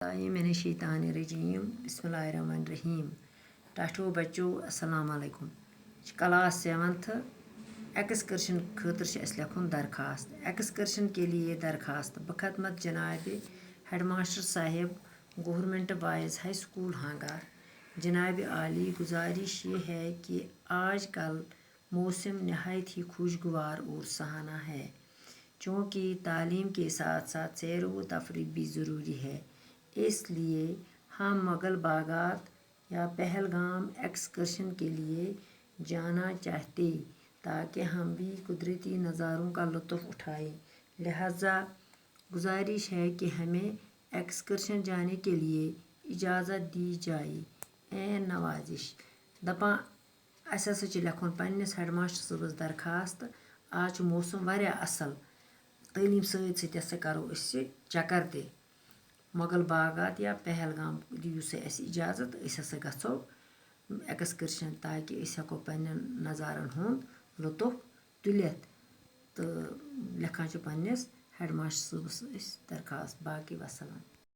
मिनश्शैतानिर्रजीम बिस्मिल्लाहिर्रहमानिर्रहीम। टाठो बच्चों अस्सलाम वालेकुम। क्लास 7th एक्सकर्शन खतर लिखुन दरखास्त। एक्सकर्शन के लिए दरखास्त बखदमत जनाब headmaster Sahib government boys high school हांगा। जनाब आली गुजारिश ये है कि आजकल मौसम नहायत ही खुशगवार और सुहाना है, चूँकि तालीम के साथ साथ सैर व तफरीह भी ज़रूरी है, इसलिए हम मुगल बागात या पहलगाम एक्सकर्शन के लिए जाना चाहते ताकि हम भी कुदरती नज़ारों का लुत्फ़ उठाएं। लिहाजा गुजारिश है कि हमें एक्सकर्शन जाने के लिए इजाज़त दी जाए। ए नवाजिश दपा अस हसा लिखुन पन्निस हेडमास्टर साहबस दरखास्त। आज मौसम वारिया असल, तालीम सत करो चक्कर ते मुगल बागात या पहलगाम दियो सा अस इजाज़त, अस हसा गो एक्सकर्शन ताकि अस हेको पन्नन नज़ारन हुंद लुत्फ़ तुलित। तो लिखान पन्निस हेडमास्टर साहबस दरखास्त। बाकी वसलाम।